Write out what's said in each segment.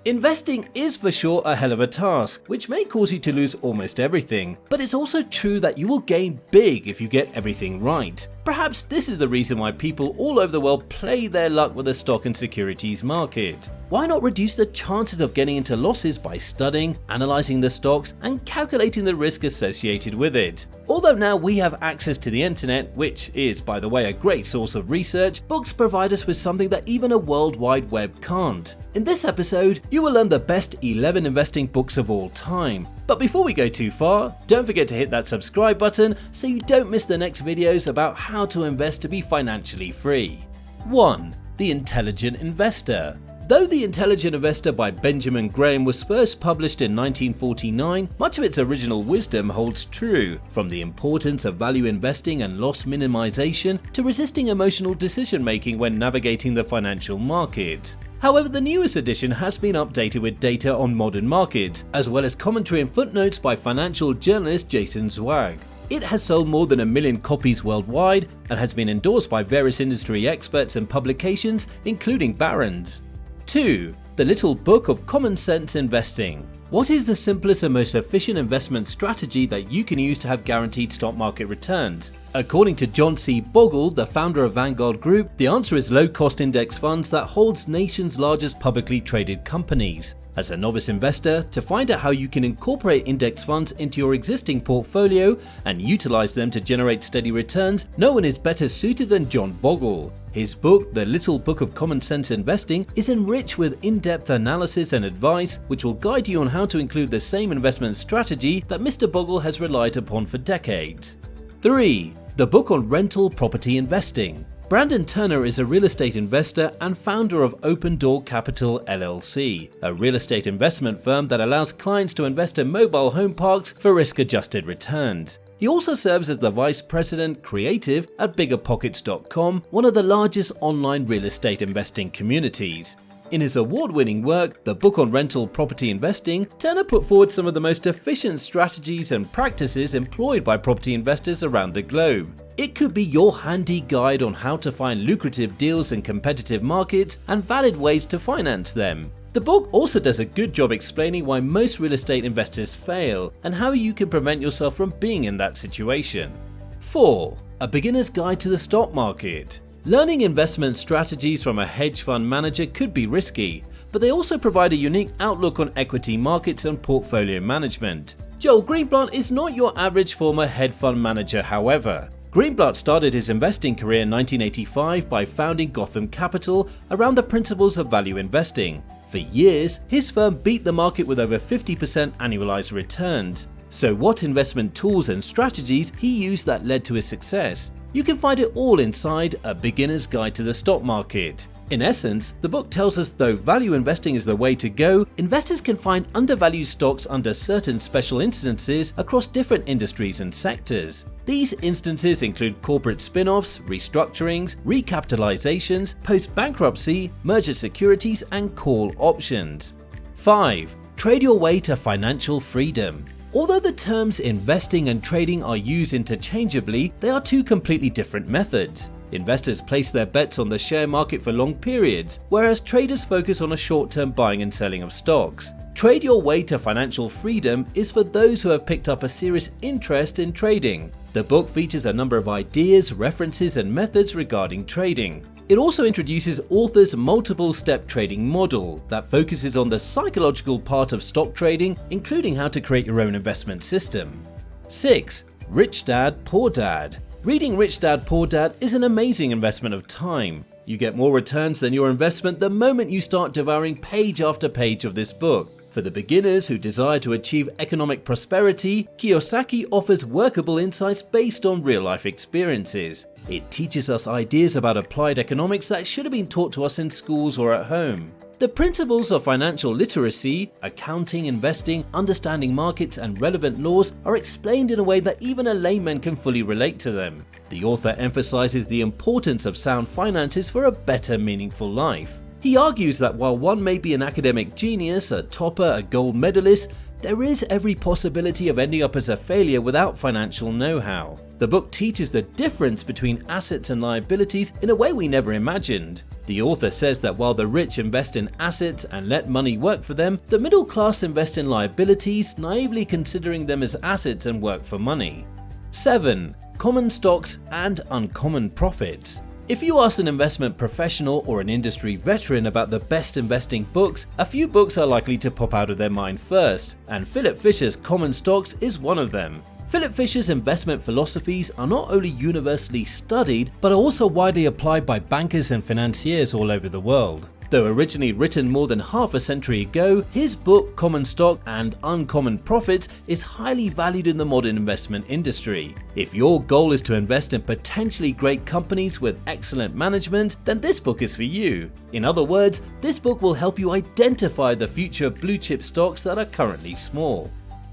Investing is for sure a hell of a task, which may cause you to lose almost everything, but it's also true that you will gain big if you get everything right. Perhaps this is the reason why people all over the world play their luck with the stock and securities market. Why not reduce the chances of getting into losses by studying, analyzing the stocks, and calculating the risk associated with it? Although now we have access to the internet, which is, by the way, a great source of research, books provide us with something that even a World Wide Web can't. In this episode, you will learn the best 11 investing books of all time. But before we go too far, don't forget to hit that subscribe button so you don't miss the next videos about how to invest to be financially free. 1. The Intelligent Investor. Though The Intelligent Investor by Benjamin Graham was first published in 1949, much of its original wisdom holds true, from the importance of value investing and loss minimization to resisting emotional decision-making when navigating the financial markets. However, the newest edition has been updated with data on modern markets, as well as commentary and footnotes by financial journalist Jason Zweig. It has sold more than 1 million copies worldwide and has been endorsed by various industry experts and publications, including Barron's. 2. The Little Book of Common Sense Investing. What is the simplest and most efficient investment strategy that you can use to have guaranteed stock market returns? According to John C. Bogle, the founder of Vanguard Group, the answer is low-cost index funds that holds nation's largest publicly traded companies. As a novice investor, to find out how you can incorporate index funds into your existing portfolio and utilize them to generate steady returns, no one is better suited than John Bogle. His book, The Little Book of Common Sense Investing, is enriched with in-depth analysis and advice which will guide you on how to include the same investment strategy that Mr. Bogle has relied upon for decades. 3. The Book on Rental Property Investing. Brandon Turner is a real estate investor and founder of Open Door Capital LLC, a real estate investment firm that allows clients to invest in mobile home parks for risk-adjusted returns. He also serves as the Vice President Creative at BiggerPockets.com, one of the largest online real estate investing communities. In his award-winning work, The Book on Rental Property Investing, Turner put forward some of the most efficient strategies and practices employed by property investors around the globe. It could be your handy guide on how to find lucrative deals in competitive markets and valid ways to finance them. The book also does a good job explaining why most real estate investors fail and how you can prevent yourself from being in that situation. 4. A Beginner's Guide to the Stock Market. Learning investment strategies from a hedge fund manager could be risky, but they also provide a unique outlook on equity markets and portfolio management. Joel Greenblatt is not your average former hedge fund manager, however. Greenblatt started his investing career in 1985 by founding Gotham Capital around the principles of value investing. For years, his firm beat the market with over 50% annualized returns. So what investment tools and strategies he used that led to his success? You can find it all inside A Beginner's Guide to the Stock Market. In essence, the book tells us though value investing is the way to go, investors can find undervalued stocks under certain special instances across different industries and sectors. These instances include corporate spin-offs, restructurings, recapitalizations, post-bankruptcy, merger securities, and call options. 5. Trade your way to financial freedom. Although the terms investing and trading are used interchangeably, they are two completely different methods. Investors place their bets on the share market for long periods, whereas traders focus on a short-term buying and selling of stocks. Trade your way to financial freedom is for those who have picked up a serious interest in trading. The book features a number of ideas, references, and methods regarding trading. It also introduces author's multiple-step trading model that focuses on the psychological part of stock trading, including how to create your own investment system. 6. Rich Dad, Poor Dad. Reading Rich Dad, Poor Dad is an amazing investment of time. You get more returns than your investment the moment you start devouring page after page of this book. For the beginners who desire to achieve economic prosperity, Kiyosaki offers workable insights based on real-life experiences. It teaches us ideas about applied economics that should have been taught to us in schools or at home. The principles of financial literacy, accounting, investing, understanding markets, and relevant laws are explained in a way that even a layman can fully relate to them. The author emphasizes the importance of sound finances for a better, meaningful life. He argues that while one may be an academic genius, a topper, a gold medalist, There is every possibility of ending up as a failure without financial know-how. The book teaches the difference between assets and liabilities in a way we never imagined. The author says that while the rich invest in assets and let money work for them, the middle class invest in liabilities, naively considering them as assets and work for money. 7. Common stocks and uncommon profits. If you ask an investment professional or an industry veteran about the best investing books, a few books are likely to pop out of their mind first, and Philip Fisher's Common Stocks is one of them. Philip Fisher's investment philosophies are not only universally studied, but are also widely applied by bankers and financiers all over the world. Though originally written more than half a century ago, his book Common Stock and Uncommon Profits is highly valued in the modern investment industry. If your goal is to invest in potentially great companies with excellent management, then this book is for you. In other words, this book will help you identify the future blue chip stocks that are currently small.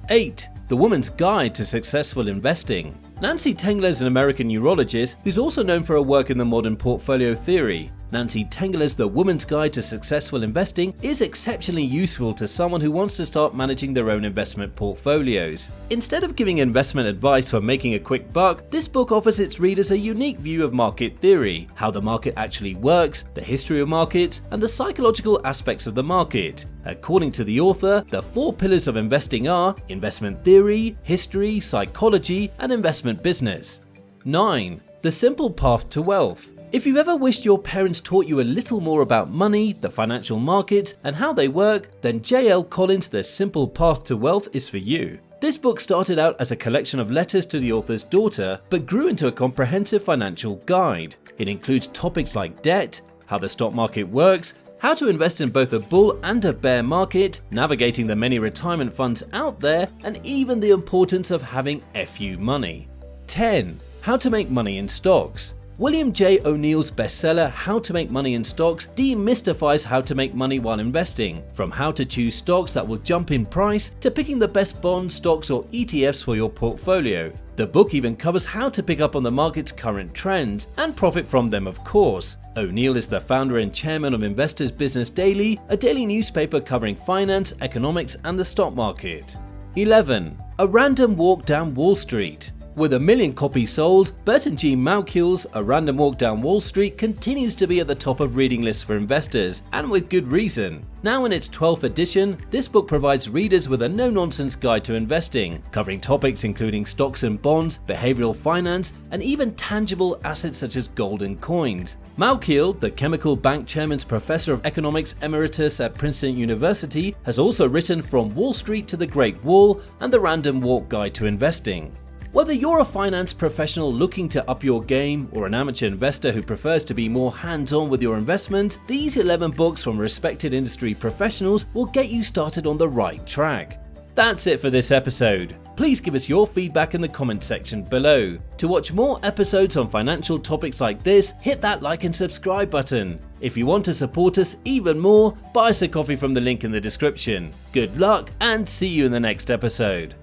8. The Woman's Guide to Successful Investing. Nancy Tengler is an American neurologist who's also known for her work in the modern portfolio theory. Nancy Tengler's The Woman's Guide to Successful Investing is exceptionally useful to someone who wants to start managing their own investment portfolios. Instead of giving investment advice for making a quick buck, this book offers its readers a unique view of market theory, how the market actually works, the history of markets, and the psychological aspects of the market. According to the author, the 4 pillars of investing are investment theory, history, psychology, and investment business. 9. The Simple Path to Wealth. If you've ever wished your parents taught you a little more about money, the financial markets, and how they work, then J.L. Collins' The Simple Path to Wealth is for you. This book started out as a collection of letters to the author's daughter, but grew into a comprehensive financial guide. It includes topics like debt, how the stock market works, how to invest in both a bull and a bear market, navigating the many retirement funds out there, and even the importance of having FU money. 10. How to Make Money in Stocks. William J. O'Neill's bestseller How to Make Money in Stocks demystifies how to make money while investing, from how to choose stocks that will jump in price to picking the best bonds, stocks, or ETFs for your portfolio. The book even covers how to pick up on the market's current trends and profit from them, of course. O'Neill is the founder and chairman of Investors Business Daily, a daily newspaper covering finance, economics, and the stock market. 11. A Random Walk Down Wall Street. With 1 million copies sold, Burton G. Malkiel's A Random Walk Down Wall Street continues to be at the top of reading lists for investors, and with good reason. Now in its 12th edition, this book provides readers with a no-nonsense guide to investing, covering topics including stocks and bonds, behavioral finance, and even tangible assets such as gold and coins. Malkiel, the Chemical Bank Chairman's Professor of Economics Emeritus at Princeton University, has also written From Wall Street to the Great Wall and The Random Walk Guide to Investing. Whether you're a finance professional looking to up your game or an amateur investor who prefers to be more hands-on with your investments, these 11 books from respected industry professionals will get you started on the right track. That's it for this episode. Please give us your feedback in the comment section below. To watch more episodes on financial topics like this, hit that like and subscribe button. If you want to support us even more, buy us a coffee from the link in the description. Good luck and see you in the next episode.